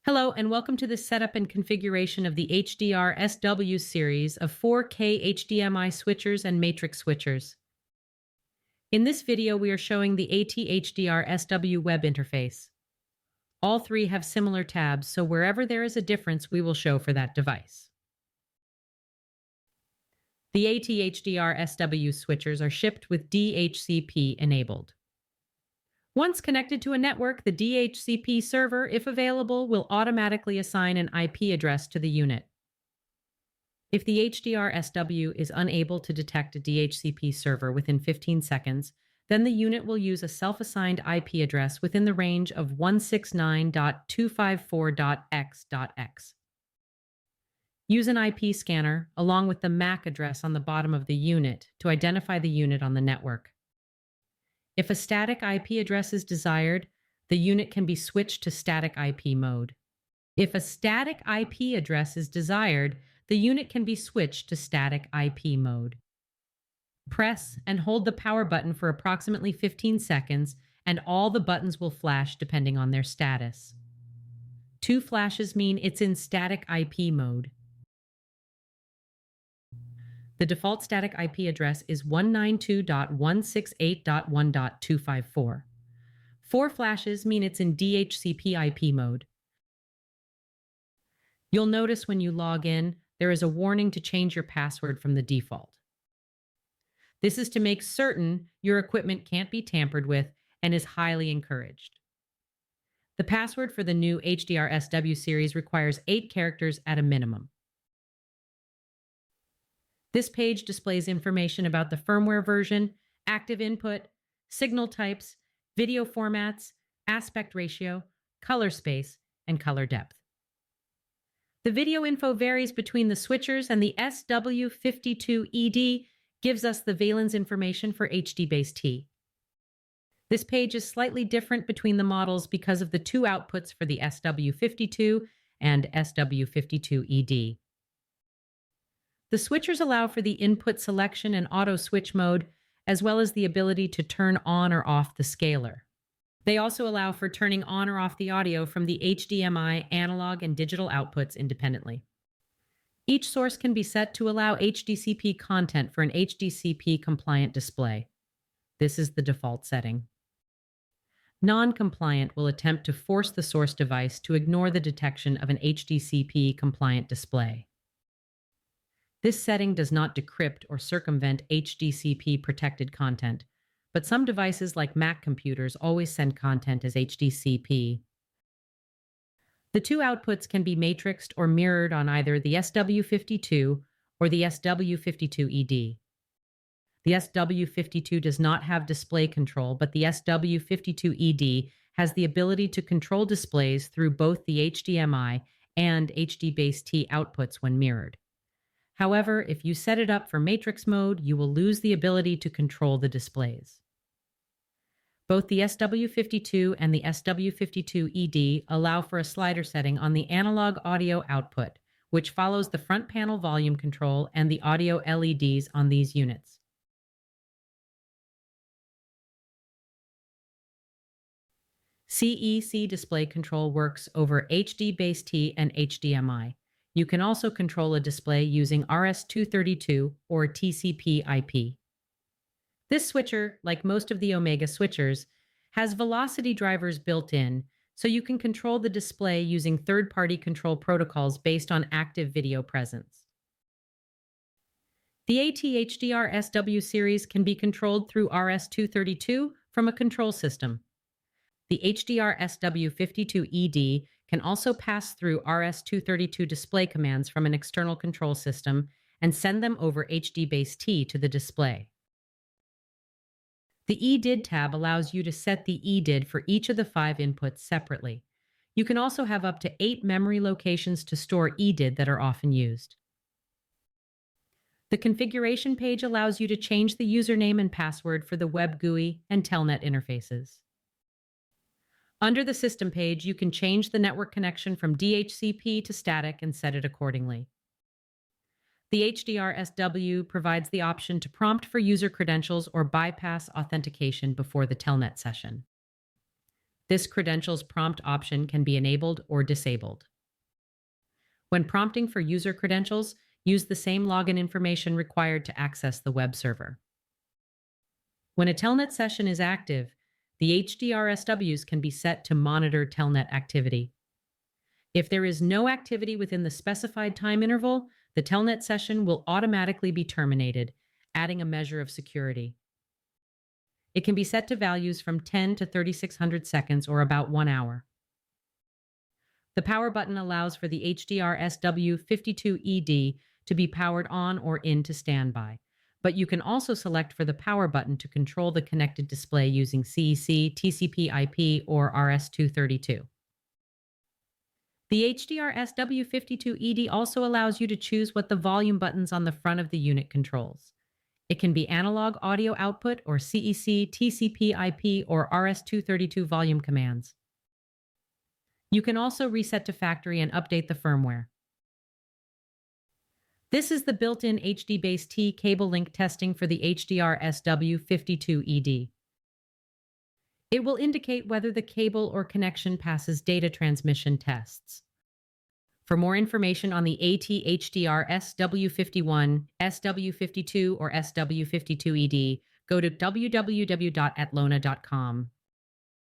Hello, and welcome to the setup and configuration of the HDR SW series of 4K HDMI switchers and matrix switchers. In this video, we are showing the AT-HDR SW web interface. All three have similar tabs, so wherever there is a difference, we will show for that device. The AT-HDR SW switchers are shipped with DHCP enabled. Once connected to a network, the DHCP server, if available, will automatically assign an IP address to the unit. If the HDR SW is unable to detect a DHCP server within 15 seconds, then the unit will use a self-assigned IP address within the range of 169.254.x.x. Use an IP scanner along with the MAC address on the bottom of the unit to identify the unit on the network. If a static IP address is desired, the unit can be switched to static IP mode. If a static IP address is desired, the unit can be switched to static IP mode. Press and hold the power button for approximately 15 seconds, and all the buttons will flash depending on their status. 2 flashes mean it's in static IP mode. The default static IP address is 192.168.1.254. 4 flashes mean it's in DHCP IP mode. You'll notice when you log in, there is a warning to change your password from the default. This is to make certain your equipment can't be tampered with and is highly encouraged. The password for the new HDR SW series requires 8 characters at a minimum. This page displays information about the firmware version, active input, signal types, video formats, aspect ratio, color space, and color depth. The video info varies between the switchers, and the SW52ED gives us the valence information for HD-T. This page is slightly different between the models because of the 2 outputs for the SW52 and SW52ED. The switchers allow for the input selection and auto switch mode, as well as the ability to turn on or off the scaler. They also allow for turning on or off the audio from the HDMI analog and digital outputs independently. Each source can be set to allow HDCP content for an HDCP compliant display. This is the default setting. Non-compliant will attempt to force the source device to ignore the detection of an HDCP compliant display. This setting does not decrypt or circumvent HDCP protected content, but some devices like Mac computers always send content as HDCP. The 2 outputs can be matrixed or mirrored on either the SW52 or the SW52ED. The SW52 does not have display control, but the SW52ED has the ability to control displays through both the HDMI and HD-T outputs when mirrored. However, if you set it up for matrix mode, you will lose the ability to control the displays. Both the SW52 and the SW52ED allow for a slider setting on the analog audio output, which follows the front panel volume control and the audio LEDs on these units. CEC display control works over HD-T and HDMI. You can also control a display using RS-232 or TCP IP. This switcher, like most of the Omega switchers, has velocity drivers built in, so you can control the display using third-party control protocols based on active video presence. The AT-HDR SW series can be controlled through RS-232 from a control system. The HDR SW52ED can also pass through RS-232 display commands from an external control system and send them over HD-T to the display. The EDID tab allows you to set the EDID for each of the 5 inputs separately. You can also have up to 8 memory locations to store EDID that are often used. The configuration page allows you to change the username and password for the web GUI and telnet interfaces. Under the System page, you can change the network connection from DHCP to static and set it accordingly. The HDR SW provides the option to prompt for user credentials or bypass authentication before the telnet session. This credentials prompt option can be enabled or disabled. When prompting for user credentials, use the same login information required to access the web server. When a Telnet session is active, the HDR SWs can be set to monitor Telnet activity. If there is no activity within the specified time interval, the Telnet session will automatically be terminated, adding a measure of security. It can be set to values from 10 to 3600 seconds or about 1 hour. The power button allows for the HDR SW52ED to be powered on or into standby, but you can also select for the power button to control the connected display using CEC, TCP/IP, or RS-232. The HDR SW52ED also allows you to choose what the volume buttons on the front of the unit controls. It can be analog audio output or CEC, TCP/IP, or RS-232 volume commands. You can also reset to factory and update the firmware. This is the built-in HD-Base-T cable link testing for the HDR SW52ED. It will indicate whether the cable or connection passes data transmission tests. For more information on the HDR SW51, SW52, or SW52ED, go to www.atlona.com.